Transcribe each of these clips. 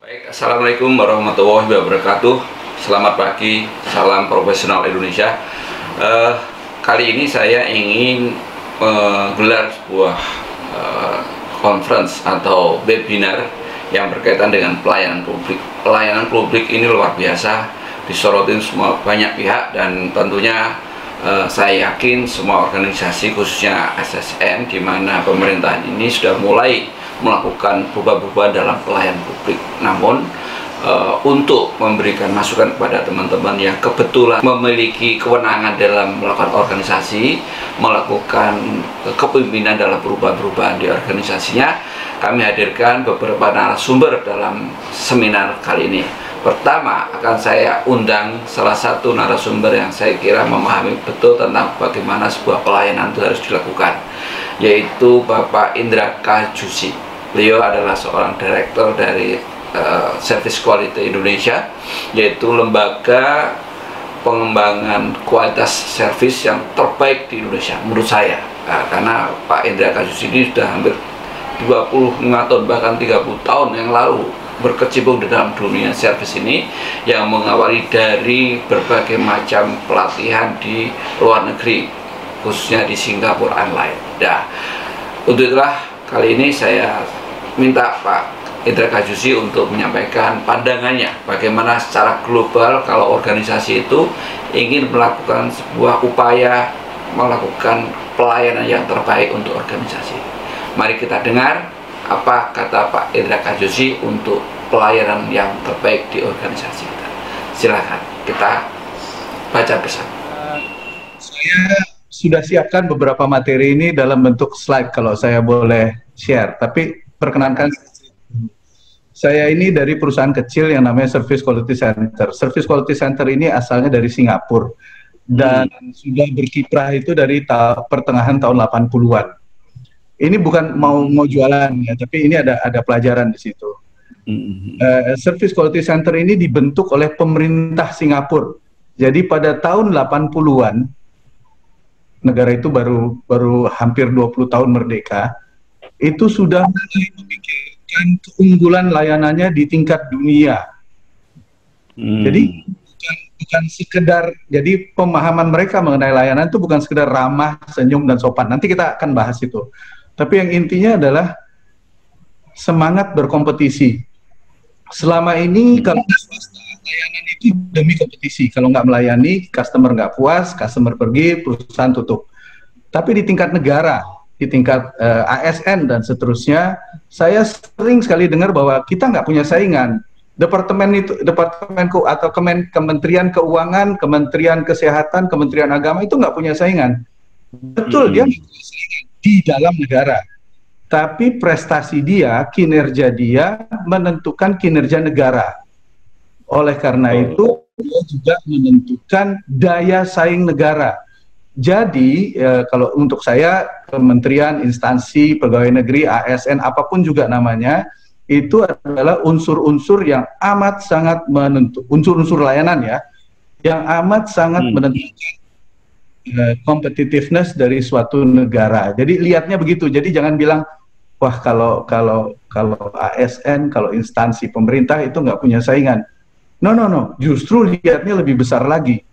Baik, Assalamualaikum warahmatullahi wabarakatuh. Selamat pagi, salam profesional Indonesia. Kali ini saya ingin menggelar sebuah conference atau webinar yang berkaitan dengan pelayanan publik. Pelayanan publik ini luar biasa, disorotin semua banyak pihak, dan tentunya saya yakin semua organisasi, khususnya ASN, di mana pemerintahan ini sudah mulai melakukan perubahan-perubahan dalam pelayanan publik. Namun untuk memberikan masukan kepada teman-teman yang kebetulan memiliki kewenangan dalam melakukan organisasi, melakukan kepemimpinan dalam perubahan-perubahan di organisasinya, kami hadirkan beberapa narasumber dalam seminar kali ini. Pertama, akan saya undang salah satu narasumber yang saya kira memahami betul tentang bagaimana sebuah pelayanan itu harus dilakukan, yaitu Bapak Indra Kajusi. Beliau adalah seorang direktur dari Service Quality Indonesia, yaitu lembaga pengembangan kualitas service yang terbaik di Indonesia menurut saya. Karena Pak Indra Kajusi ini sudah hampir 25 tahun, bahkan 30 tahun yang lalu berkecimpung di dalam dunia service ini, yang mengawali dari berbagai macam pelatihan di luar negeri, khususnya di Singapura dan lain. Nah, untuk itulah kali ini saya minta Pak Indra Kajusi untuk menyampaikan pandangannya bagaimana secara global kalau organisasi itu ingin melakukan sebuah upaya melakukan pelayanan yang terbaik untuk organisasi. Mari kita dengar apa kata Pak Indra Kajusi untuk pelayanan yang terbaik di organisasi kita. Silakan kita baca bersama. Saya sudah siapkan beberapa materi ini dalam bentuk slide kalau saya boleh share, tapi perkenankan saya ini dari perusahaan kecil yang namanya Service Quality Center. Service Quality Center ini asalnya dari Singapura dan sudah berkiprah itu dari pertengahan tahun 80-an. Ini bukan mau jualan ya, tapi ini ada pelajaran di situ. Service Quality Center ini dibentuk oleh pemerintah Singapura. Jadi pada tahun 80-an, negara itu baru hampir 20 tahun merdeka, itu sudah mulai memikirkan keunggulan layanannya di tingkat dunia. Jadi bukan sekedar, jadi pemahaman mereka mengenai layanan itu bukan sekedar ramah, senyum, dan sopan. Nanti kita akan bahas itu. Tapi yang intinya adalah semangat berkompetisi. Selama ini kalau swasta, layanan itu demi kompetisi. Kalau nggak melayani, customer nggak puas, customer pergi, perusahaan tutup. Tapi di tingkat negara, di tingkat ASN dan seterusnya, saya sering sekali dengar bahwa kita nggak punya saingan. Kementerian Keuangan, Kementerian Kesehatan, Kementerian Agama itu nggak punya saingan. Betul, dia nggak punya saingan di dalam negara, tapi prestasi dia, kinerja dia menentukan kinerja negara. Oleh karena itu, dia juga menentukan daya saing negara. Jadi, kalau untuk saya, kementerian, instansi, pegawai negeri, ASN, apapun juga namanya, itu adalah unsur-unsur yang amat sangat menentukan, unsur-unsur layanan ya, yang amat sangat menentukan competitiveness dari suatu negara. Jadi lihatnya begitu. Jadi jangan bilang, wah kalau ASN, kalau instansi pemerintah itu nggak punya saingan. No. Justru lihatnya lebih besar lagi.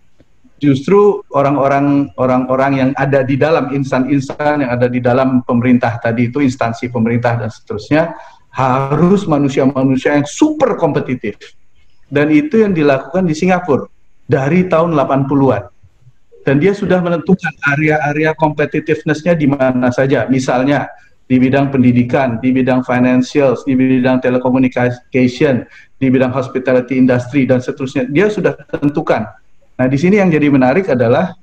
Justru orang-orang yang ada di dalam insan-insan yang ada di dalam pemerintah tadi itu, instansi pemerintah dan seterusnya, harus manusia-manusia yang super kompetitif. Dan itu yang dilakukan di Singapura dari tahun 80-an. Dan dia sudah menentukan area-area competitiveness-nya di mana saja. Misalnya di bidang pendidikan, di bidang financial, di bidang telecommunication, di bidang hospitality industry, dan seterusnya. Dia sudah tentukan. Nah, di sini yang jadi menarik adalah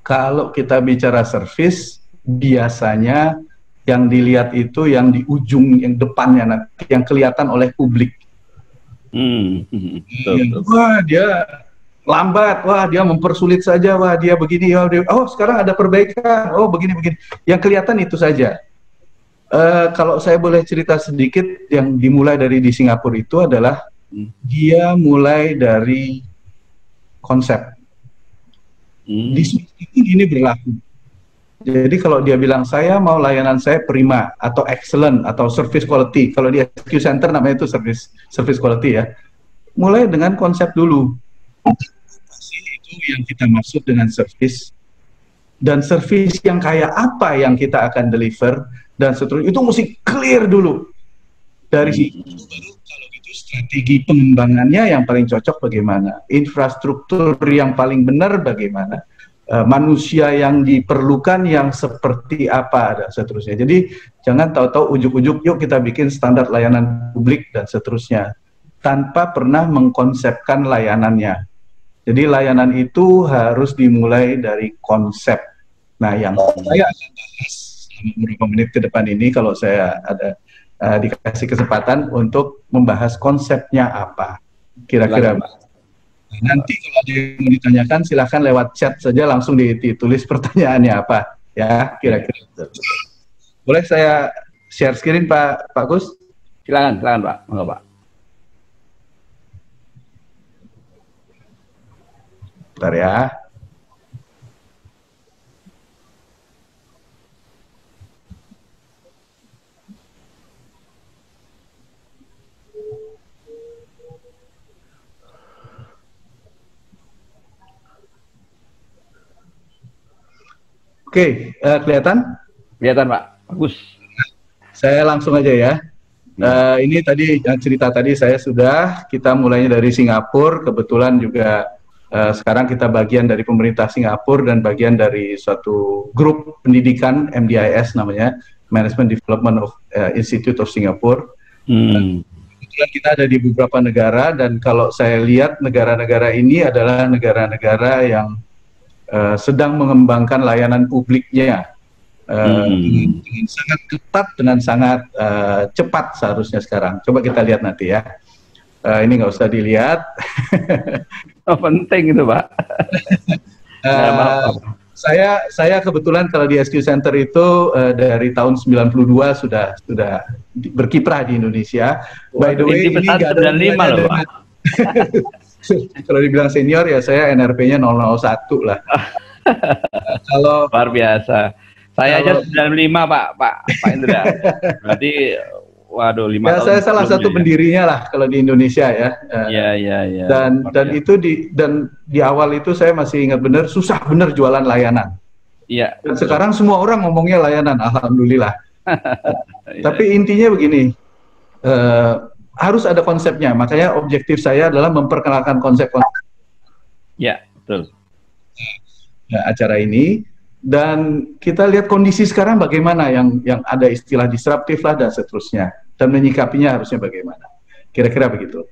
kalau kita bicara service, biasanya yang dilihat itu yang di ujung, yang depannya nanti, yang kelihatan oleh publik. Wah, dia lambat, wah dia mempersulit saja, wah dia begini, oh sekarang ada perbaikan, oh begini. Yang kelihatan itu saja. Kalau saya boleh cerita sedikit, yang dimulai dari di Singapura itu adalah dia mulai dari konsep. Di sini ini berlaku. Jadi kalau dia bilang saya mau layanan saya prima atau excellent atau service quality, kalau di SQ Center namanya itu service quality ya. Mulai dengan konsep dulu. Itu yang kita maksud dengan service, dan service yang kayak apa yang kita akan deliver dan seterusnya itu mesti clear dulu. Dari situ baru kalau gitu strategi pengembangannya yang paling cocok bagaimana, infrastruktur yang paling benar bagaimana, manusia yang diperlukan yang seperti apa dan seterusnya. Jadi jangan tahu-tahu ujuk-ujuk yuk kita bikin standar layanan publik dan seterusnya tanpa pernah mengkonsepkan layanannya. Jadi layanan itu harus dimulai dari konsep. Nah, yang saya akan bahas selama beberapa menit ke depan ini kalau saya ada dikasih kesempatan untuk membahas konsepnya apa kira-kira. Nanti kalau ada yang mau ditanyakan silahkan lewat chat saja, langsung ditulis pertanyaannya apa ya kira-kira. Boleh saya share screen Pak Gus? Silakan Pak. Enggak Pak. Bentar ya. Oke, kelihatan? Kelihatan Pak, bagus. Saya langsung aja ya. Ini tadi cerita tadi kita mulainya dari Singapura, kebetulan juga sekarang kita bagian dari pemerintah Singapura dan bagian dari suatu grup pendidikan MDIS namanya, Management Development of Institute of Singapore. Kebetulan kita ada di beberapa negara, dan kalau saya lihat negara-negara ini adalah negara-negara yang sedang mengembangkan layanan publiknya dengan sangat ketat, dengan sangat cepat seharusnya sekarang. Coba kita lihat nanti ya. Ini nggak usah dilihat. Oh, penting itu Pak. Saya kebetulan kalau di SQ Center itu dari tahun 92 sudah berkiprah di Indonesia. By the way, ini nggak ada 95 loh Pak. Kalau dibilang senior ya saya NRP-nya 001 lah. Kalau luar biasa. Saya aja 95 Pak Indra. Berarti waduh 5 tahun. Saya salah satu pendirinya lah kalau di Indonesia ya. Iya. Dan itu di awal itu saya masih ingat benar, susah benar jualan layanan. Iya. Dan sekarang semua orang ngomongnya layanan, alhamdulillah. Tapi intinya begini. Harus ada konsepnya, makanya objektif saya adalah memperkenalkan konsep-konsep. Ya, betul. Acara ini, dan kita lihat kondisi sekarang bagaimana, yang ada istilah disruptif lah dan seterusnya, dan menyikapinya harusnya bagaimana. Kira-kira begitu.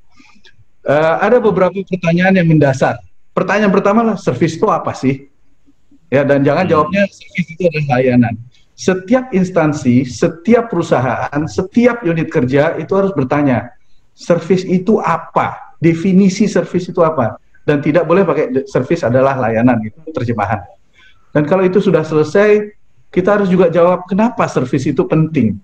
Ada beberapa pertanyaan yang mendasar. Pertanyaan pertama lah, service itu apa sih? Ya, dan jangan jawabnya service itu adalah layanan. Setiap instansi, setiap perusahaan, setiap unit kerja itu harus bertanya, service itu apa? Definisi service itu apa? Dan tidak boleh pakai service adalah layanan, itu terjemahan. Dan kalau itu sudah selesai, kita harus juga jawab kenapa service itu penting.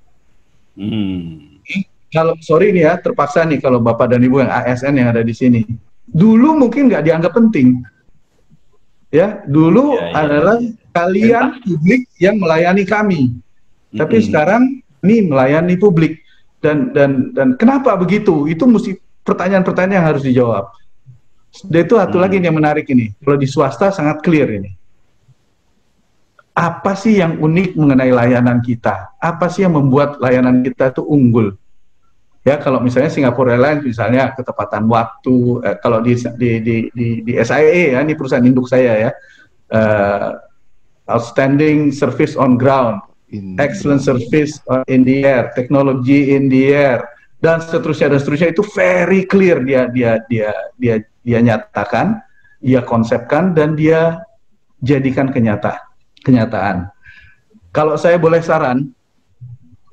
Kalau sorry nih ya, terpaksa nih kalau Bapak dan Ibu yang ASN yang ada di sini. Dulu mungkin nggak dianggap penting. Ya, dulu adalah kalian publik yang melayani kami. Tapi sekarang ini melayani publik. Dan kenapa begitu? Itu mesti pertanyaan-pertanyaan yang harus dijawab. Dan itu satu lagi yang menarik ini. Kalau di swasta sangat clear ini. Apa sih yang unik mengenai layanan kita? Apa sih yang membuat layanan kita itu unggul? Ya, kalau misalnya Singapore Airlines misalnya ketepatan waktu, kalau di SIA ya, ini perusahaan induk saya ya, outstanding service on ground, excellent service in the air, technology in the air, dan seterusnya itu very clear dia nyatakan, dia konsepkan, dan dia jadikan kenyataan. Kalau saya boleh saran,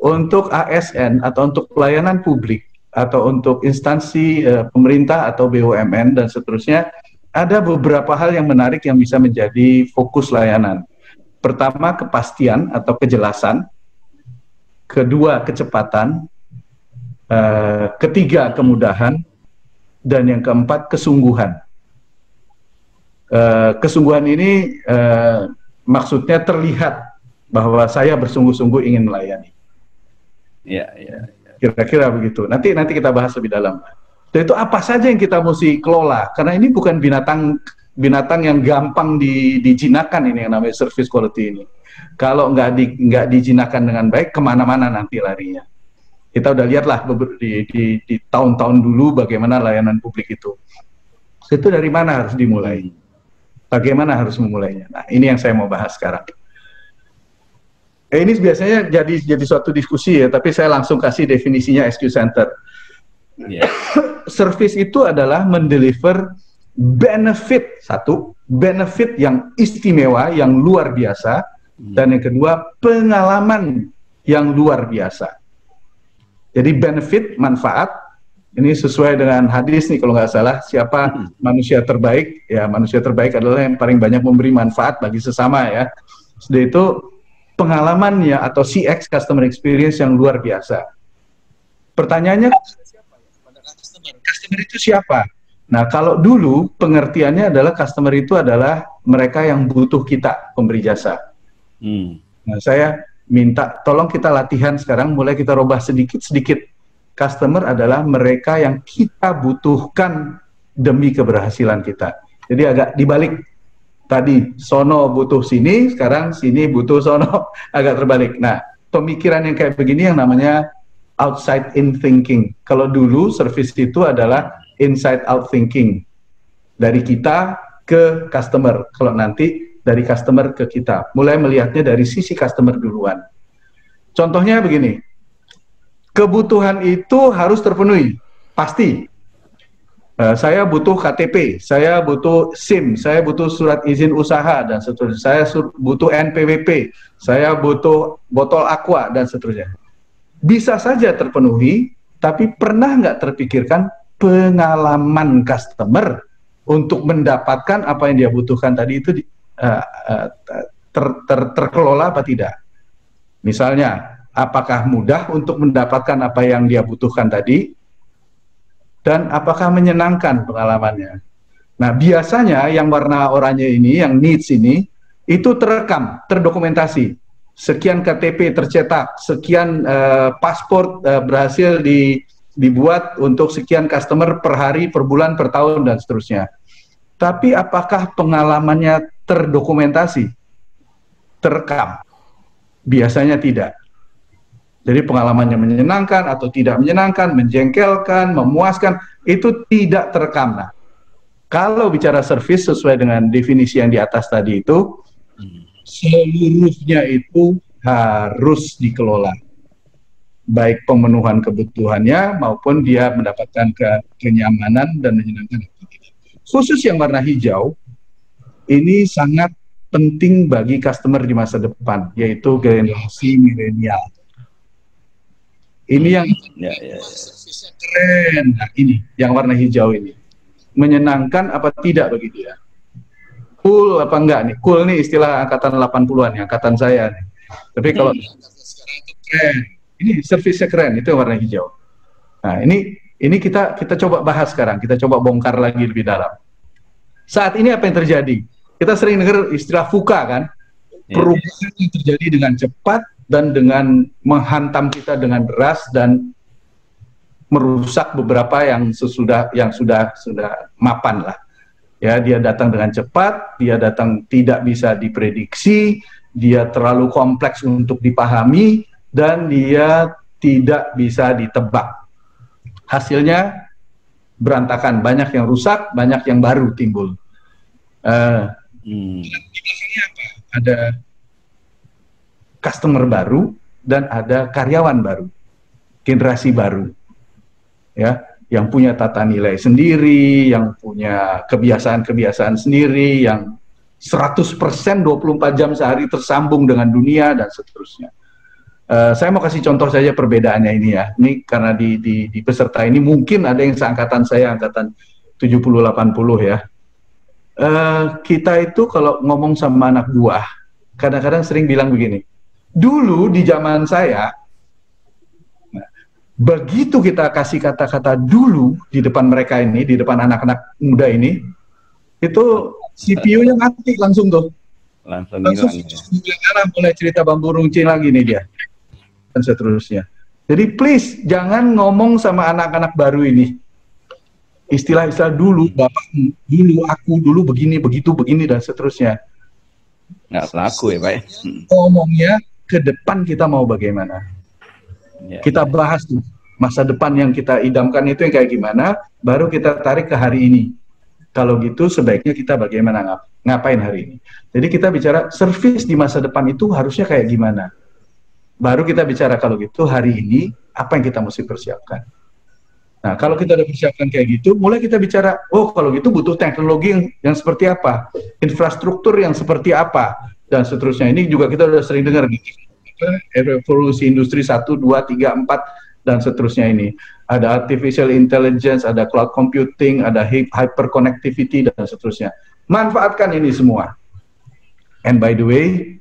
untuk ASN atau untuk pelayanan publik atau untuk instansi pemerintah atau BUMN dan seterusnya, ada beberapa hal yang menarik yang bisa menjadi fokus layanan. Pertama, kepastian atau kejelasan. Kedua, kecepatan. Ketiga, kemudahan. Dan yang keempat, kesungguhan. Kesungguhan ini maksudnya terlihat bahwa saya bersungguh-sungguh ingin melayani. Ya. Kira-kira begitu. Nanti kita bahas lebih dalam. Dan itu apa saja yang kita mesti kelola? Karena ini bukan binatang yang gampang dijinakan, ini yang namanya service quality ini. Kalau nggak dijinakan dengan baik, kemana-mana nanti larinya. Kita udah lihatlah di tahun-tahun dulu bagaimana layanan publik itu. Itu dari mana harus dimulai? Bagaimana harus memulainya? Nah, ini yang saya mau bahas sekarang. Ini biasanya jadi suatu diskusi ya, tapi saya langsung kasih definisinya SQ Center. Yeah. Service itu adalah mendeliver benefit, satu, benefit yang istimewa, yang luar biasa, dan yang kedua, pengalaman yang luar biasa. Jadi benefit, manfaat, ini sesuai dengan hadis nih kalau nggak salah, siapa manusia terbaik? Ya, manusia terbaik adalah yang paling banyak memberi manfaat bagi sesama ya. Setelah itu pengalamannya atau CX, customer experience yang luar biasa. Pertanyaannya, customer itu siapa? Nah, kalau dulu pengertiannya adalah customer itu adalah mereka yang butuh kita, pemberi jasa. Nah, saya minta tolong kita latihan sekarang, mulai kita rubah sedikit-sedikit. Customer adalah mereka yang kita butuhkan demi keberhasilan kita. Jadi agak dibalik. Tadi sono butuh sini, sekarang sini butuh sono, agak terbalik. Nah, pemikiran yang kayak begini yang namanya outside in thinking. Kalau dulu service itu adalah inside out thinking. Dari kita ke customer. Kalau nanti dari customer ke kita. Mulai melihatnya dari sisi customer duluan. Contohnya begini. Kebutuhan itu harus terpenuhi. Pasti. Saya butuh KTP, saya butuh SIM, saya butuh surat izin usaha, dan seterusnya. Saya butuh NPWP, saya butuh botol aqua, dan seterusnya. Bisa saja terpenuhi, tapi pernah nggak terpikirkan pengalaman customer untuk mendapatkan apa yang dia butuhkan tadi itu terkelola apa tidak? Misalnya, apakah mudah untuk mendapatkan apa yang dia butuhkan tadi? Dan apakah menyenangkan pengalamannya? Nah, biasanya yang warna oranye ini, yang needs ini, itu terekam, terdokumentasi. Sekian KTP tercetak, sekian paspor berhasil dibuat untuk sekian customer per hari, per bulan, per tahun, dan seterusnya. Tapi apakah pengalamannya terdokumentasi? Terekam? Biasanya tidak. Jadi pengalamannya menyenangkan atau tidak menyenangkan, menjengkelkan, memuaskan, itu tidak terekam. Nah, kalau bicara service sesuai dengan definisi yang di atas tadi itu, seluruhnya itu harus dikelola. Baik pemenuhan kebutuhannya maupun dia mendapatkan kenyamanan dan menyenangkan. Khusus yang warna hijau, ini sangat penting bagi customer di masa depan, yaitu generasi milenial. Ini yang keren. Nah, ini yang warna hijau ini. Menyenangkan apa tidak bagi dia? Cool apa enggak nih? Cool nih istilah angkatan 80-an, angkatan saya nih. Tapi kalau sekarang itu keren. Ini servisnya keren, itu yang warna hijau. Nah, ini kita coba bahas sekarang, kita coba bongkar lagi lebih dalam. Saat ini apa yang terjadi? Kita sering dengar istilah VUCA kan? Perubahan yang terjadi dengan cepat dan dengan menghantam kita dengan deras dan merusak beberapa yang sudah mapan lah. Ya, dia datang dengan cepat, dia datang tidak bisa diprediksi, dia terlalu kompleks untuk dipahami, dan dia tidak bisa ditebak. Hasilnya berantakan, banyak yang rusak, banyak yang baru timbul. Di belakangnya apa? Ada customer baru dan ada karyawan baru, generasi baru, ya, yang punya tata nilai sendiri, yang punya kebiasaan-kebiasaan sendiri, yang 100% 24 jam sehari tersambung dengan dunia dan seterusnya. Saya mau kasih contoh saja perbedaannya ini ya. Ini karena di peserta ini mungkin ada yang seangkatan saya, angkatan 70-80 ya. Kita itu kalau ngomong sama anak buah, kadang-kadang sering bilang begini. Dulu di zaman saya, begitu kita kasih kata-kata dulu di depan mereka ini, di depan anak-anak muda ini, itu CPU-nya mati langsung tuh. langsung Langsung hilang. anak mulai cerita bambu runcing lagi nih dia, dan seterusnya. Jadi please jangan ngomong sama anak-anak baru ini istilah-istilah dulu, bapak dulu, aku dulu begini, begitu, begini dan seterusnya. Nggak laku ya Pak. Ngomongnya ke depan kita mau bagaimana. Ya, kita bahas tuh masa depan yang kita idamkan itu yang kayak gimana, baru kita tarik ke hari ini. Kalau gitu sebaiknya kita bagaimana, ngapain hari ini. Jadi kita bicara service di masa depan itu harusnya kayak gimana. Baru kita bicara kalau gitu hari ini apa yang kita mesti persiapkan. Nah, kalau kita udah persiapkan kayak gitu, mulai kita bicara, oh kalau gitu butuh teknologi yang seperti apa, infrastruktur yang seperti apa, dan seterusnya. Ini juga kita udah sering dengar nih, revolusi industri 1, 2, 3, 4, dan seterusnya ini. Ada artificial intelligence, ada cloud computing, ada hyperconnectivity, dan seterusnya. Manfaatkan ini semua. And by the way,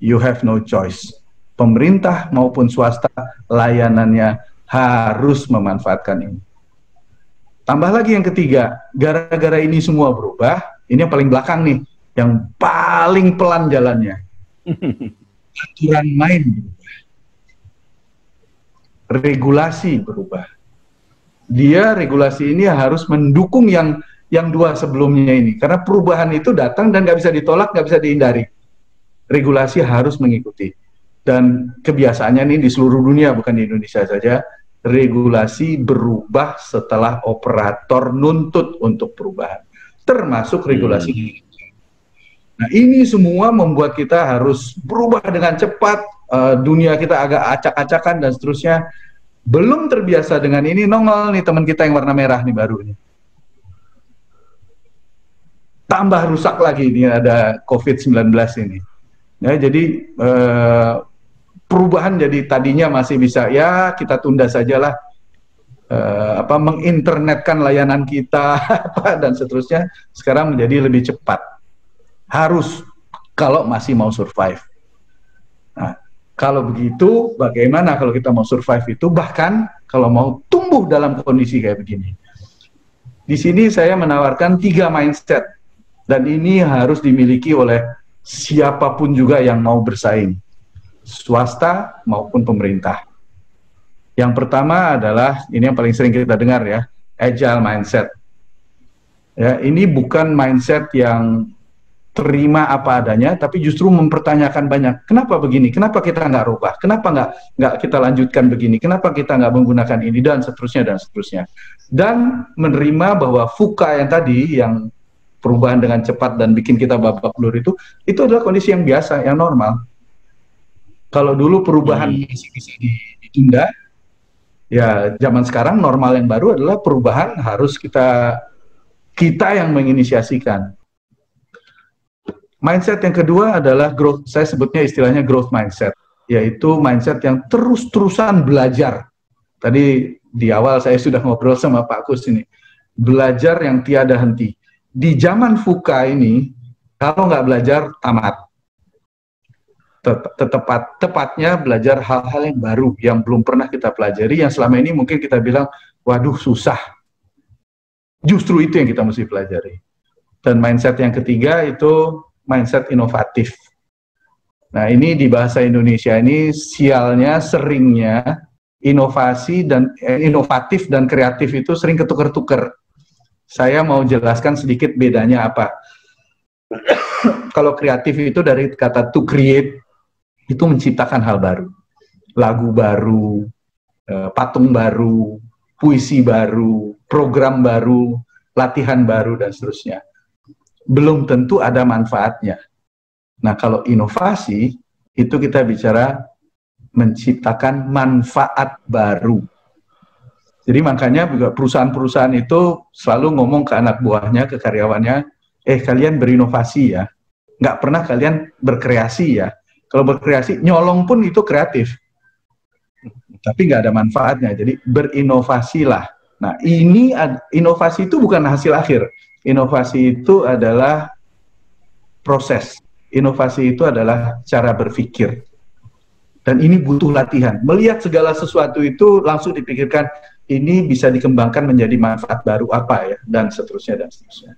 you have no choice. Pemerintah maupun swasta, layanannya harus memanfaatkan ini. Tambah lagi yang ketiga, gara-gara ini semua berubah, ini yang paling belakang nih, yang paling pelan jalannya. Aturan main berubah. Regulasi berubah. Dia regulasi ini harus mendukung yang dua sebelumnya ini. Karena perubahan itu datang dan nggak bisa ditolak, nggak bisa dihindari. Regulasi harus mengikuti. Dan kebiasaannya ini di seluruh dunia, bukan di Indonesia saja, regulasi berubah setelah operator nuntut untuk perubahan, termasuk regulasi. Nah, ini semua membuat kita harus berubah dengan cepat, dunia kita agak acak-acakan dan seterusnya. Belum terbiasa dengan ini, nongol nih teman kita yang warna merah nih baru nih. Tambah rusak lagi, ini ada COVID-19 ini. Ya, jadi perubahan jadi tadinya masih bisa ya kita tunda sajalah menginternetkan layanan kita dan seterusnya, sekarang menjadi lebih cepat, harus kalau masih mau survive. Nah, kalau begitu bagaimana kalau kita mau survive itu, bahkan kalau mau tumbuh dalam kondisi kayak begini. Di sini saya menawarkan 3 mindset dan ini harus dimiliki oleh siapapun juga yang mau bersaing, swasta maupun pemerintah. Yang pertama adalah, ini yang paling sering kita dengar ya, agile mindset. Ya, ini bukan mindset yang terima apa adanya, tapi justru mempertanyakan banyak. Kenapa begini? Kenapa kita nggak rubah? Kenapa nggak kita lanjutkan begini? Kenapa kita nggak menggunakan ini? Dan seterusnya, dan seterusnya. Dan menerima bahwa VUCA yang tadi, yang perubahan dengan cepat dan bikin kita babak belur itu adalah kondisi yang biasa, yang normal. Kalau dulu perubahan masih bisa ditunda, ya zaman sekarang normal yang baru adalah perubahan harus kita yang menginisiasikan. Mindset yang kedua adalah growth, saya sebutnya istilahnya growth mindset, yaitu mindset yang terus-terusan belajar. Tadi di awal saya sudah ngobrol sama Pak Kus ini, belajar yang tiada henti. Di zaman VUCA ini, kalau nggak belajar, tamat. Tepatnya belajar hal-hal yang baru, yang belum pernah kita pelajari, yang selama ini mungkin kita bilang, waduh susah. Justru itu yang kita mesti pelajari. Dan mindset yang ketiga itu mindset inovatif. Nah, ini di bahasa Indonesia ini sialnya, seringnya inovasi dan inovatif dan kreatif itu sering ketukar-tukar. Saya mau jelaskan sedikit bedanya apa. Kalau kreatif itu dari kata to create, itu menciptakan hal baru, lagu baru, patung baru, puisi baru, program baru, latihan baru, dan seterusnya. Belum tentu ada manfaatnya. Nah, kalau inovasi, itu kita bicara menciptakan manfaat baru. Jadi makanya perusahaan-perusahaan itu selalu ngomong ke anak buahnya, ke karyawannya, kalian berinovasi ya, nggak pernah kalian berkreasi ya. Kalau berkreasi, nyolong pun itu kreatif. Tapi nggak ada manfaatnya, jadi berinovasilah. Nah, ini inovasi itu bukan hasil akhir. Inovasi itu adalah proses. Inovasi itu adalah cara berpikir. Dan ini butuh latihan. Melihat segala sesuatu itu langsung dipikirkan, ini bisa dikembangkan menjadi manfaat baru apa ya, dan seterusnya, dan seterusnya.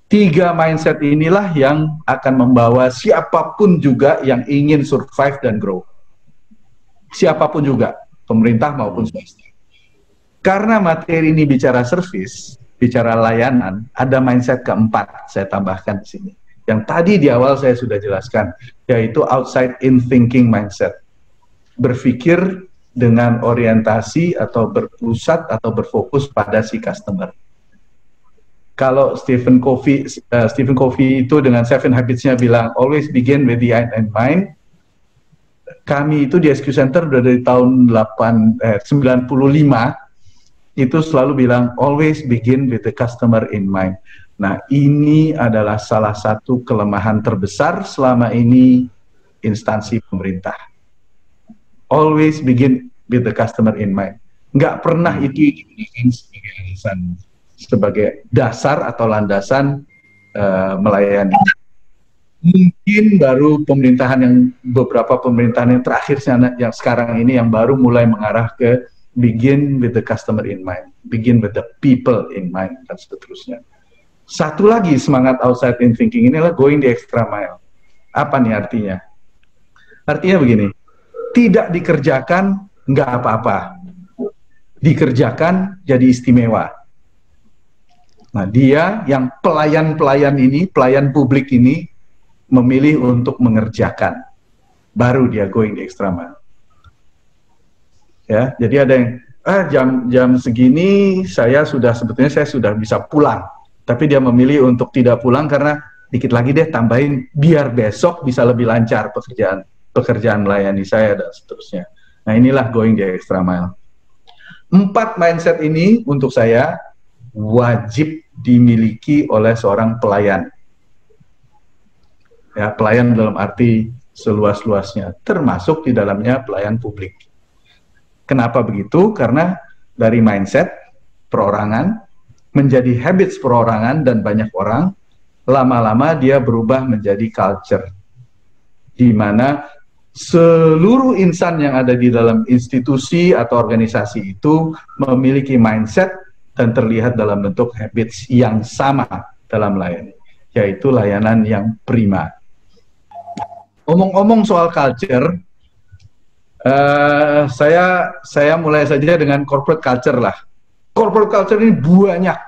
Tiga mindset inilah yang akan membawa siapapun juga yang ingin survive dan grow. Siapapun juga, pemerintah maupun swasta. Karena materi ini bicara service, bicara layanan, ada mindset keempat saya tambahkan di sini. Yang tadi di awal saya sudah jelaskan, yaitu outside in thinking mindset. Berpikir dengan orientasi atau berpusat atau berfokus pada si customer. Kalau Stephen Covey itu dengan Seven Habits-nya bilang always begin with the end in mind. Kami itu di SQ Center udah dari tahun 95 itu selalu bilang always begin with the customer in mind. Nah, ini adalah salah satu kelemahan terbesar selama ini instansi pemerintah. Always begin with the customer in mind. Nggak pernah itu digunakan sebagai alasan, sebagai dasar atau landasan melayani. Mungkin baru beberapa pemerintahan yang terakhir yang sekarang ini yang baru mulai mengarah ke begin with the customer in mind, begin with the people in mind, dan seterusnya. Satu lagi semangat outside in thinking inilah going the extra mile. Apa nih artinya? Artinya begini, tidak dikerjakan nggak apa-apa, dikerjakan jadi istimewa. Nah, dia yang pelayan-pelayan ini, pelayan publik ini, memilih untuk mengerjakan, baru dia going the extra mile. Ya, jadi ada yang jam segini sebetulnya saya sudah bisa pulang, tapi dia memilih untuk tidak pulang karena dikit lagi deh tambahin biar besok bisa lebih lancar pekerjaan melayani saya dan seterusnya. Nah, inilah going the extra mile. 4 mindset ini untuk saya wajib dimiliki oleh seorang pelayan. Ya, pelayan dalam arti seluas-luasnya, termasuk di dalamnya pelayan publik. Kenapa begitu? Karena dari mindset perorangan menjadi habits perorangan dan banyak orang, lama-lama dia berubah menjadi culture, di mana seluruh insan yang ada di dalam institusi atau organisasi itu memiliki mindset dan terlihat dalam bentuk habits yang sama dalam melayani, yaitu layanan yang prima. Omong-omong soal culture, saya mulai saja dengan corporate culture lah. Corporate culture ini banyak.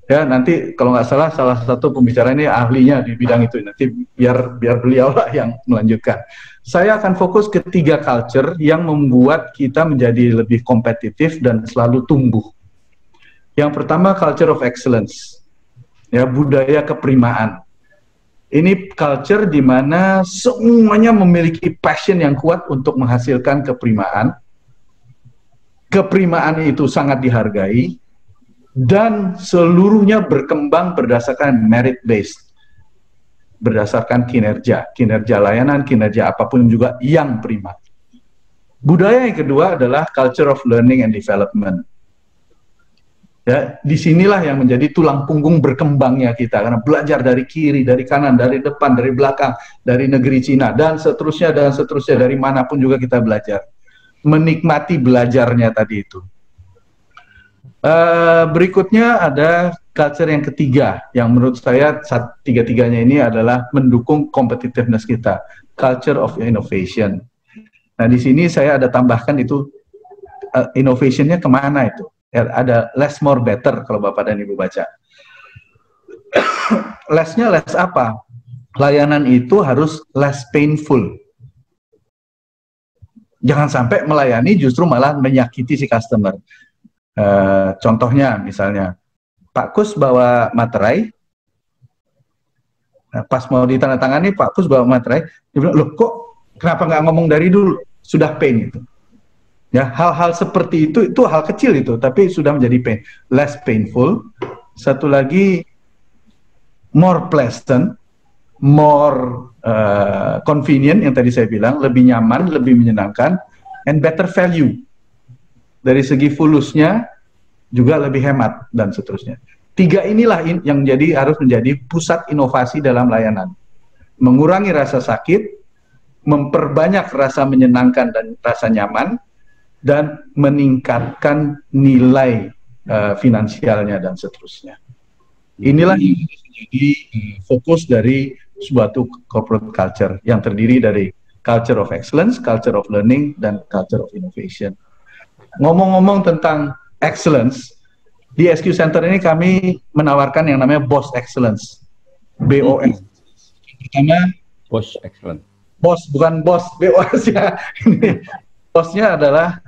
Ya, nanti kalau nggak salah satu pembicara ini ahlinya di bidang itu. Nanti biar beliau lah yang melanjutkan. Saya akan fokus ke 3 culture yang membuat kita menjadi lebih kompetitif dan selalu tumbuh. Yang pertama, culture of excellence. Ya, budaya keprimaan. Ini culture di mana semuanya memiliki passion yang kuat untuk menghasilkan keprimaan. Keprimaan itu sangat dihargai dan seluruhnya berkembang berdasarkan merit based, berdasarkan kinerja layanan, kinerja apapun juga yang prima. Budaya yang kedua adalah culture of learning and development. Ya, disinilah yang menjadi tulang punggung berkembangnya kita, karena belajar dari kiri, dari kanan, dari depan, dari belakang, dari negeri Cina, dan seterusnya, dari manapun juga kita belajar. Menikmati belajarnya tadi itu. Berikutnya ada culture yang ketiga, yang menurut saya tiga-tiganya ini adalah mendukung competitiveness kita, culture of innovation. Nah, di sini saya ada tambahkan itu, innovationnya kemana itu? Ya, ada less more better kalau Bapak dan Ibu baca. Less-nya less apa? Layanan itu harus less painful. Jangan sampai melayani justru malah menyakiti si customer. Contohnya misalnya, Pak Kus bawa materai, nah, pas mau ditandatangani Pak Kus bawa materai, dia bilang, loh kok kenapa nggak ngomong dari dulu? Sudah pain itu. Ya, hal-hal seperti itu hal kecil itu, tapi sudah menjadi less painful. Satu lagi, more pleasant, more convenient yang tadi saya bilang, lebih nyaman, lebih menyenangkan, and better value. Dari segi fulusnya juga lebih hemat dan seterusnya. 3 inilah yang harus menjadi pusat inovasi dalam layanan. Mengurangi rasa sakit, memperbanyak rasa menyenangkan dan rasa nyaman, dan meningkatkan nilai finansialnya dan seterusnya. Inilah yang harus menjadi fokus dari suatu corporate culture yang terdiri dari culture of excellence, culture of learning, dan culture of innovation. Ngomong-ngomong tentang excellence, di SQ Center ini kami menawarkan yang namanya BOS Excellence. BOS. Pertama, BOS Excellence. BOS, bukan bos, BOS ya. BOS-nya adalah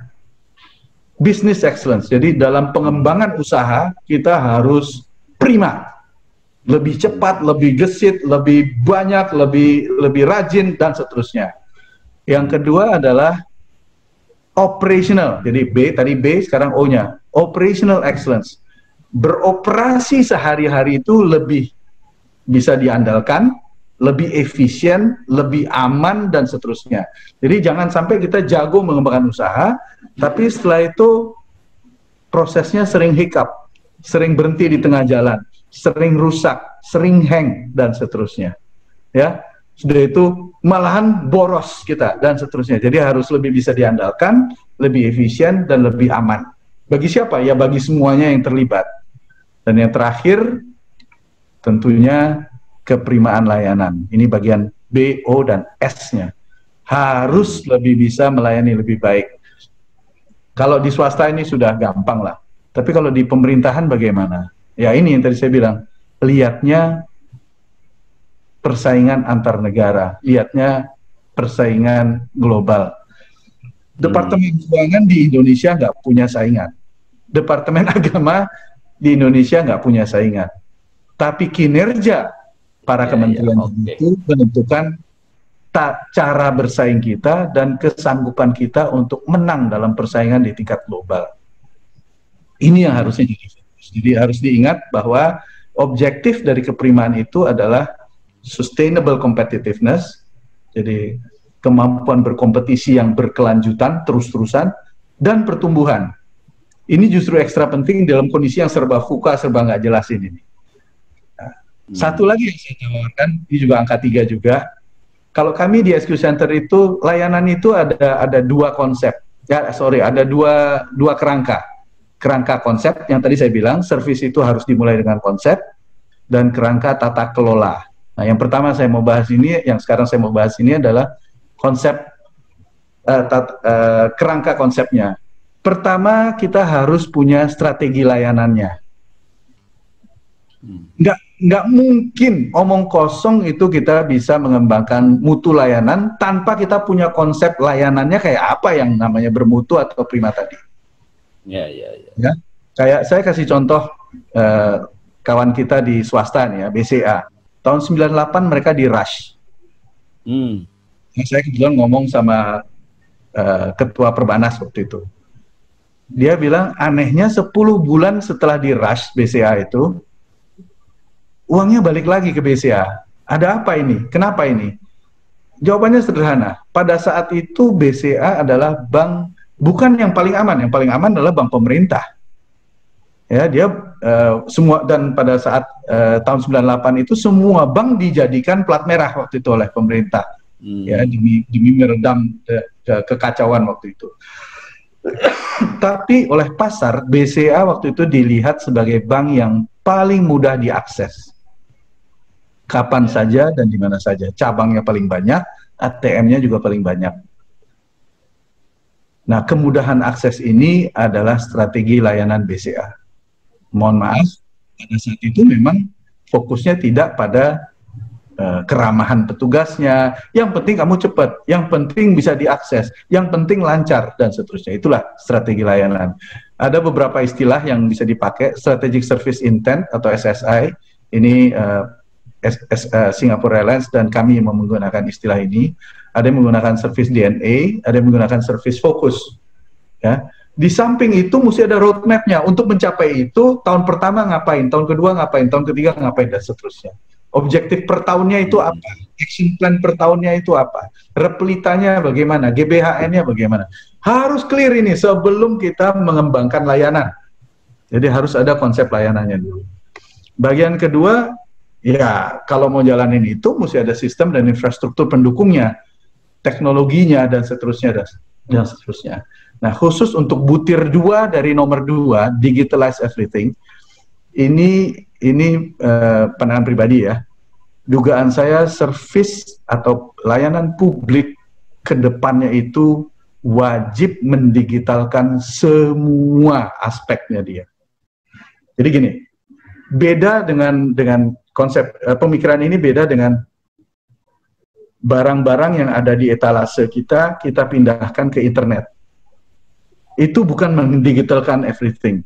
Business Excellence. Jadi dalam pengembangan usaha, kita harus prima. Lebih cepat, lebih gesit, lebih banyak, lebih rajin, dan seterusnya. Yang kedua adalah operational. Jadi tadi B, sekarang O-nya. Operational Excellence. Beroperasi sehari-hari itu lebih bisa diandalkan, lebih efisien, lebih aman, dan seterusnya. Jadi jangan sampai kita jago mengembangkan usaha, tapi setelah itu prosesnya sering hiccup, sering berhenti di tengah jalan, sering rusak, sering hang, dan seterusnya. Ya, sudah itu malahan boros kita, dan seterusnya. Jadi harus lebih bisa diandalkan, lebih efisien, dan lebih aman. Bagi siapa? Ya bagi semuanya yang terlibat. Dan yang terakhir, tentunya keprimaan layanan. Ini bagian B, O, dan S-nya. Harus lebih bisa melayani lebih baik. Kalau di swasta ini sudah gampang lah. Tapi kalau di pemerintahan bagaimana? Ya ini yang tadi saya bilang. Lihatnya persaingan antar negara. Lihatnya persaingan global. Departemen Keuangan di Indonesia nggak punya saingan. Departemen Agama di Indonesia nggak punya saingan. Tapi kinerja para kementerian itu menentukan cara bersaing kita dan kesanggupan kita untuk menang dalam persaingan di tingkat global. Ini yang harusnya jadi fokus. Jadi harus diingat bahwa objektif dari keprimaan itu adalah sustainable competitiveness, jadi kemampuan berkompetisi yang berkelanjutan, terus-terusan, dan pertumbuhan. Ini justru ekstra penting dalam kondisi yang serba VUCA, serba nggak jelas ini. Satu lagi yang saya tawarkan, ini juga angka 3 juga. Kalau kami di SQ Center itu, layanan itu ada dua konsep. Ada dua kerangka. Kerangka konsep yang tadi saya bilang, service itu harus dimulai dengan konsep, dan kerangka tata kelola. Nah, yang pertama saya mau bahas ini, yang sekarang saya mau bahas ini adalah konsep, kerangka konsepnya. Pertama, kita harus punya strategi layanannya. Nggak mungkin omong kosong itu kita bisa mengembangkan mutu layanan tanpa kita punya konsep layanannya kayak apa yang namanya bermutu atau prima tadi. Ya. Kayak saya kasih contoh kawan kita di swasta nih ya, BCA. Tahun 98 mereka di rush. Nah, saya kebetulan ngomong sama ketua Perbanas waktu itu. Dia bilang anehnya 10 bulan setelah di rush BCA itu, uangnya balik lagi ke BCA. Ada apa ini? Kenapa ini? Jawabannya sederhana. Pada saat itu BCA adalah bank bukan yang paling aman. Yang paling aman adalah bank pemerintah. Ya, dia semua, dan pada saat tahun 98 itu semua bank dijadikan plat merah waktu itu oleh pemerintah. Ya, demi meredam kekacauan waktu itu. Tapi oleh pasar, BCA waktu itu dilihat sebagai bank yang paling mudah diakses. Kapan saja dan di mana saja. Cabangnya paling banyak, ATM-nya juga paling banyak. Nah, kemudahan akses ini adalah strategi layanan BCA. Mohon maaf, pada saat itu memang fokusnya tidak pada keramahan petugasnya. Yang penting kamu cepat, yang penting bisa diakses, yang penting lancar, dan seterusnya. Itulah strategi layanan. Ada beberapa istilah yang bisa dipakai, Strategic Service Intent atau SSI. Ini Singapore Airlines dan kami yang menggunakan istilah ini. Ada yang menggunakan service DNA, ada yang menggunakan service focus. Ya. Di samping itu mesti ada roadmap-nya. Untuk mencapai itu, tahun pertama ngapain, tahun kedua ngapain, tahun ketiga ngapain, dan seterusnya. Objektif per tahunnya itu apa? Action plan per tahunnya itu apa? Replitanya bagaimana? GBHN-nya bagaimana? Harus clear ini sebelum kita mengembangkan layanan. Jadi harus ada konsep layanannya dulu. Bagian kedua, ya kalau mau jalanin itu mesti ada sistem dan infrastruktur pendukungnya, teknologinya, dan seterusnya, dan seterusnya. Nah, khusus untuk butir 2 dari nomor 2, digitalize everything, ini ini pandangan pribadi ya. Dugaan saya service atau layanan publik ke depannya itu wajib mendigitalkan semua aspeknya dia. Jadi gini, beda dengan konsep pemikiran ini beda dengan barang-barang yang ada di etalase kita pindahkan ke internet. Itu bukan mendigitalkan everything.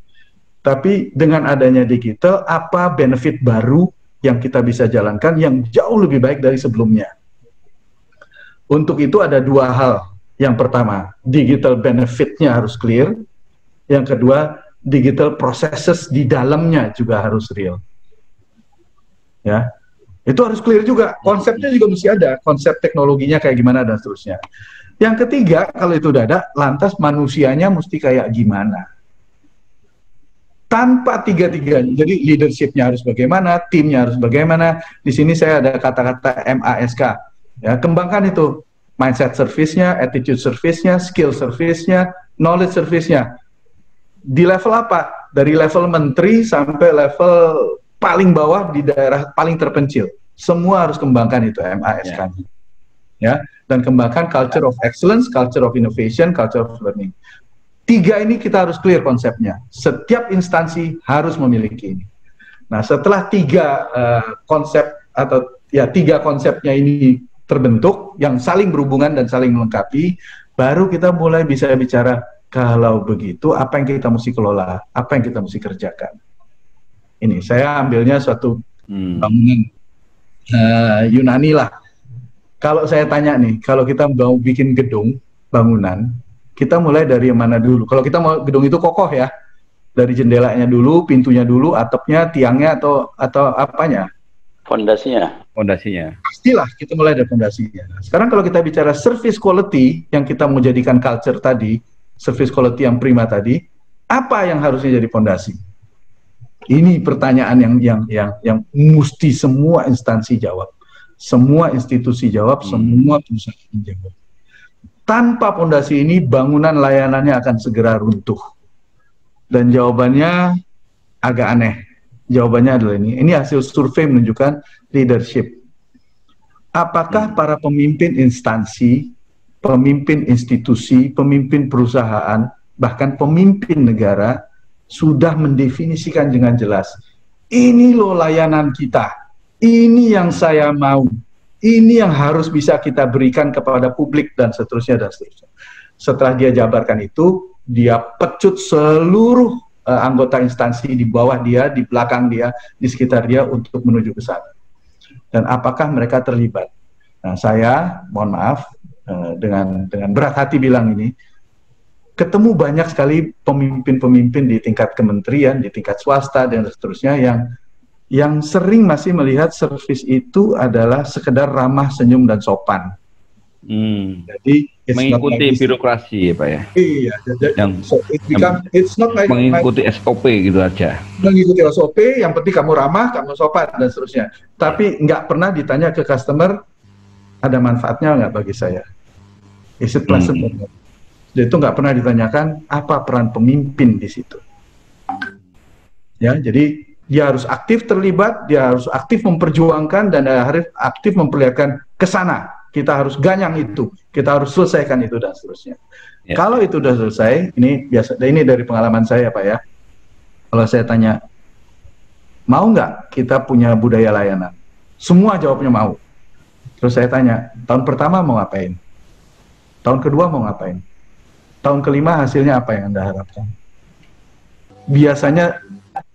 Tapi dengan adanya digital, apa benefit baru yang kita bisa jalankan yang jauh lebih baik dari sebelumnya. Untuk itu ada dua hal. Yang pertama, digital benefit-nya harus clear. Yang kedua, digital processes di dalamnya juga harus real. Ya, itu harus clear juga. Konsepnya juga mesti ada. Konsep teknologinya kayak gimana dan seterusnya. Yang ketiga, kalau itu udah ada, lantas manusianya mesti kayak gimana. Tanpa tiga-tiganya, jadi leadership-nya harus bagaimana, timnya harus bagaimana. Di sini saya ada kata-kata MASK. Ya, kembangkan itu. Mindset service-nya, attitude service-nya, skill service-nya, knowledge service-nya. Di level apa? Dari level menteri sampai level paling bawah di daerah paling terpencil. Semua harus kembangkan itu MASK-nya. Ya, dan kembangkan culture of excellence, culture of innovation, culture of learning. Tiga ini kita harus clear konsepnya. Setiap instansi harus memiliki ini. Nah, setelah tiga konsep atau ya tiga konsepnya ini terbentuk yang saling berhubungan dan saling melengkapi, baru kita mulai bisa bicara kalau begitu apa yang kita mesti kelola, apa yang kita mesti kerjakan. Ini saya ambilnya suatu bangunan Yunani lah. Kalau saya tanya nih, kalau kita mau bikin gedung bangunan, kita mulai dari yang mana dulu? Kalau kita mau gedung itu kokoh ya, dari jendelanya dulu, pintunya dulu, atapnya, tiangnya atau apanya? Fondasinya. Pastilah kita mulai dari fondasinya. Sekarang kalau kita bicara service quality yang kita mau jadikan culture tadi, service quality yang prima tadi, apa yang harusnya jadi fondasi? Ini pertanyaan yang mesti semua instansi jawab, semua institusi jawab, semua perusahaan jawab. Tanpa fondasi ini bangunan layanannya akan segera runtuh. Dan jawabannya agak aneh. Jawabannya adalah ini hasil survei menunjukkan leadership. Apakah para pemimpin instansi, pemimpin institusi, pemimpin perusahaan, bahkan pemimpin negara sudah mendefinisikan dengan jelas, ini loh layanan kita, ini yang saya mau, ini yang harus bisa kita berikan kepada publik dan seterusnya dan seterusnya. Setelah dia jabarkan itu, dia pecut seluruh anggota instansi di bawah dia, di belakang dia, di sekitar dia untuk menuju ke sana. Dan apakah mereka terlibat? Nah, saya mohon maaf dengan berat hati bilang ini, ketemu banyak sekali pemimpin-pemimpin di tingkat kementerian, di tingkat swasta dan seterusnya yang sering masih melihat service itu adalah sekedar ramah, senyum dan sopan. Jadi mengikuti birokrasi ya Pak ya. Iya, it's not like mengikuti SOP gitu aja. Mengikuti SOP, yang penting kamu ramah, kamu sopan dan seterusnya. Tapi nggak pernah ditanya ke customer ada manfaatnya nggak bagi saya. Is it pleasant? Itu nggak pernah ditanyakan apa peran pemimpin di situ. Ya, jadi dia harus aktif terlibat, dia harus aktif memperjuangkan dan harus aktif memperlihatkan ke sana. Kita harus ganyang itu, kita harus selesaikan itu dan seterusnya. Ya. Kalau itu sudah selesai, ini dari pengalaman saya Pak ya. Kalau saya tanya, mau nggak kita punya budaya layanan? Semua jawabnya mau. Terus saya tanya, tahun pertama mau ngapain? Tahun kedua mau ngapain? Tahun kelima hasilnya apa yang Anda harapkan? Biasanya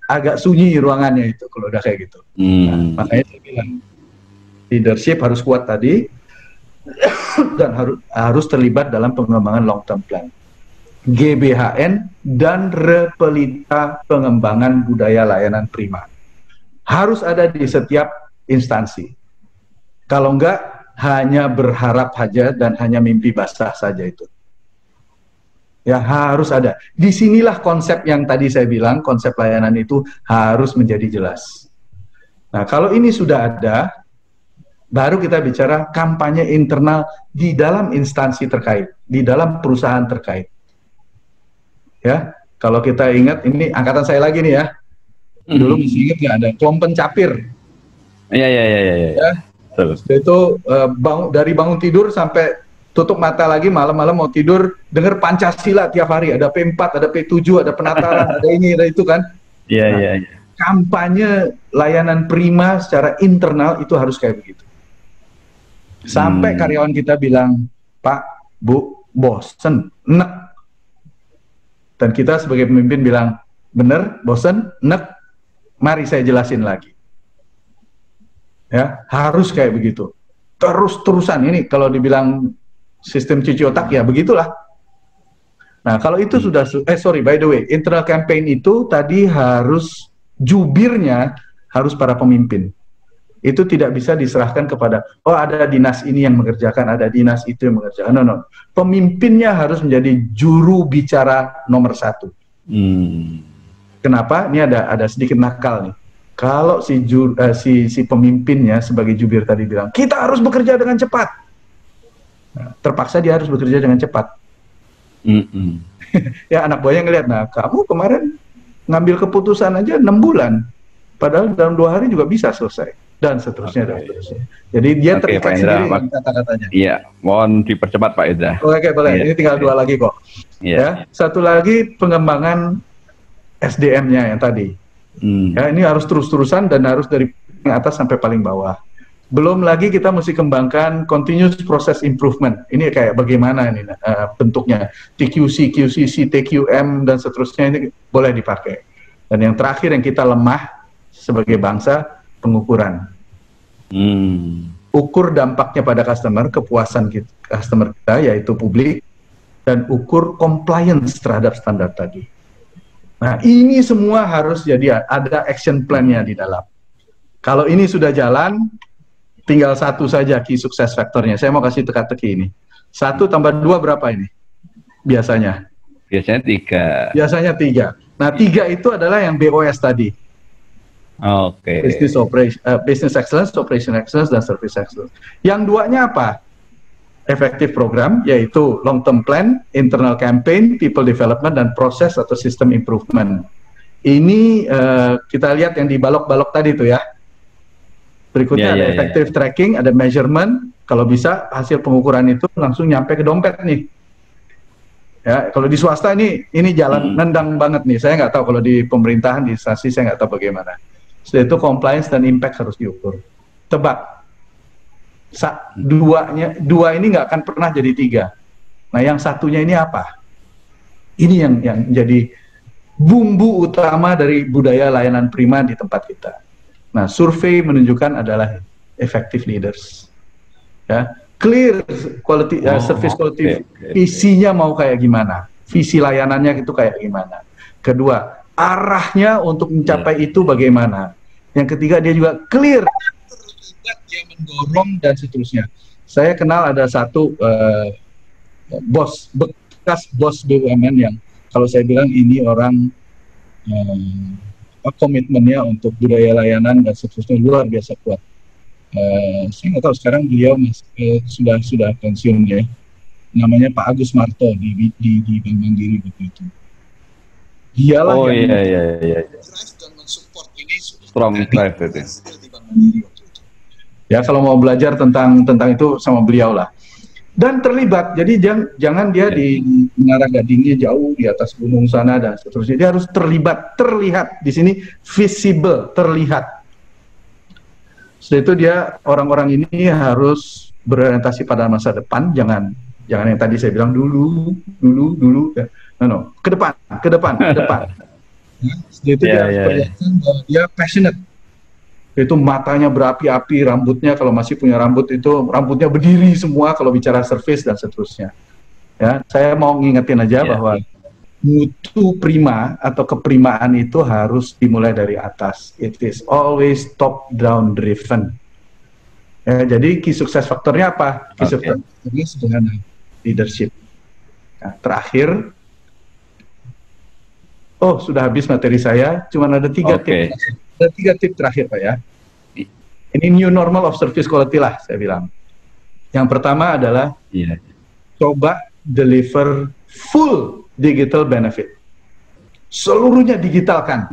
agak sunyi ruangannya itu kalau udah kayak gitu. Nah, makanya saya bilang leadership harus kuat tadi. Dan harus terlibat dalam pengembangan long term plan, GBHN dan Repelita pengembangan budaya layanan prima harus ada di setiap instansi. Kalau enggak hanya berharap saja dan hanya mimpi basah saja itu. Ya harus ada. Disinilah konsep yang tadi saya bilang, konsep layanan itu harus menjadi jelas. Nah kalau ini sudah ada, baru kita bicara kampanye internal di dalam instansi terkait, di dalam perusahaan terkait. Ya, kalau kita ingat ini angkatan saya lagi nih ya. Dulu masih ingat nggak ada Klompen Capir? Iya. Ya. Itu dari bangun tidur sampai tutup mata lagi malam-malam mau tidur denger Pancasila tiap hari, ada P4, ada P7, ada penataran, ada ini, ada itu kan. Iya. Kampanye layanan prima secara internal itu harus kayak begitu. Sampai karyawan kita bilang, Pak, Bu, bosen, nek. Dan kita sebagai pemimpin bilang, bener, bosen, nek, mari saya jelasin lagi. Ya, harus kayak begitu. Terus-terusan, ini kalau dibilang sistem cuci otak, ya begitulah. Nah, kalau itu sudah, by the way, internal campaign itu tadi harus, jubirnya harus para pemimpin. Itu tidak bisa diserahkan kepada, oh ada dinas ini yang mengerjakan, ada dinas itu yang mengerjakan. No. Pemimpinnya harus menjadi juru bicara nomor 1. Kenapa? Ini ada sedikit nakal nih. Kalau si pemimpinnya sebagai jubir tadi bilang, kita harus bekerja dengan cepat. Nah, terpaksa dia harus bekerja dengan cepat. Ya anak buahnya ngelihat, nah kamu kemarin ngambil keputusan aja 6 bulan. Padahal dalam 2 hari juga bisa selesai. Dan seterusnya, dan seterusnya. Jadi dia terikat sendiri dengan kata-katanya. Iya, mohon dipercepat Pak Indra. Oke, boleh. Ini tinggal 2 lagi kok. Ya, satu lagi pengembangan SDM-nya yang tadi. Ya, ini harus terus-terusan dan harus dari atas sampai paling bawah. Belum lagi kita mesti kembangkan continuous process improvement. Ini kayak bagaimana ini bentuknya. TQC, QCC, TQM dan seterusnya ini boleh dipakai. Dan yang terakhir yang kita lemah sebagai bangsa, pengukuran. Ukur dampaknya pada customer, kepuasan customer kita, yaitu publik, dan ukur compliance terhadap standar tadi. Nah, ini semua harus jadi ada action plan-nya di dalam. Kalau ini sudah jalan, tinggal satu saja key success factor-nya. Saya mau kasih teka-teki ini. 1 tambah 2 berapa ini? Biasanya? Biasanya 3. Biasanya 3. Nah, 3 itu adalah yang BOS tadi. Oke. Business excellence, operation excellence, dan service excellence. Yang 2-nya apa? Effective program, yaitu long term plan, internal campaign, people development, dan proses atau system improvement. Ini kita lihat yang di balok-balok tadi itu ya. Berikutnya ada effective tracking, ada measurement. Kalau bisa hasil pengukuran itu langsung nyampe ke dompet nih. Ya, kalau di swasta ini jalan nendang banget nih. Saya nggak tahu kalau di pemerintahan, di instansi saya nggak tahu bagaimana. Setelah itu compliance dan impact harus diukur. Tebak, 2 ini nggak akan pernah jadi 3. Nah, yang satunya ini apa? Ini yang jadi bumbu utama dari budaya layanan prima di tempat kita. Nah, survei menunjukkan adalah effective leaders. Ya, clear quality, service quality, visinya mau kayak gimana? Visi layanannya itu kayak gimana? Kedua, arahnya untuk mencapai itu bagaimana. Yang ketiga, dia juga clear, terlibat, dia mendorong dan seterusnya. Saya kenal ada satu bekas bos BUMN yang kalau saya bilang ini orang komitmennya untuk budaya layanan dan seterusnya luar biasa kuat. Saya nggak tahu sekarang beliau sudah pensiun ya. Namanya Pak Agus Marto di Bank Mandiri begitu. Dialah yang drive dan mensupport ini strong drive itu. Ya, kalau mau belajar tentang itu sama beliau lah. Dan terlibat, jadi jangan dia di Menara Gadingnya jauh di atas gunung sana dan seterusnya. Dia harus terlihat di sini, visible, terlihat. Setelah itu dia orang-orang ini harus berorientasi pada masa depan, jangan yang tadi saya bilang dulu. No, ke depan. Setelah itu dia harus perlihatkan bahwa dia passionate. Itu matanya berapi-api, rambutnya kalau masih punya rambut itu rambutnya berdiri semua kalau bicara service dan seterusnya. Ya, saya mau ngingetin aja bahwa mutu prima atau keprimaan itu harus dimulai dari atas. It is always top down driven. Ya, jadi key success faktornya apa? Key success faktornya sederhana, leadership. Nah, terakhir, sudah habis materi saya, cuma ada 3 tips. Ada 3 tips terakhir Pak ya. Ini new normal of service quality lah saya bilang. Yang pertama adalah coba deliver full digital benefit. Seluruhnya digitalkan.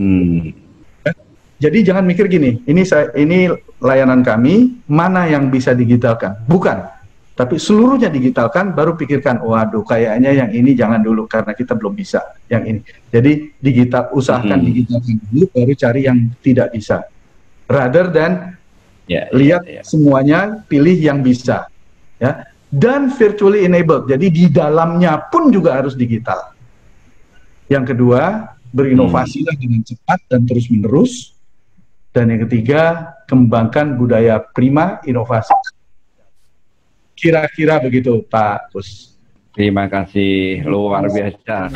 Jadi jangan mikir gini, ini layanan kami, mana yang bisa digitalkan? Bukan, tapi seluruhnya digitalkan, baru pikirkan, waduh kayaknya yang ini jangan dulu karena kita belum bisa yang ini. Jadi usahakan digitalkan dulu, baru cari yang tidak bisa. Rather than lihat semuanya, pilih yang bisa. Ya. Dan virtually enabled, jadi di dalamnya pun juga harus digital. Yang kedua, berinovasilah dengan cepat dan terus-menerus. Dan yang ketiga, kembangkan budaya prima inovasi. Kira-kira begitu, Pak Kus. Terima kasih, luar biasa.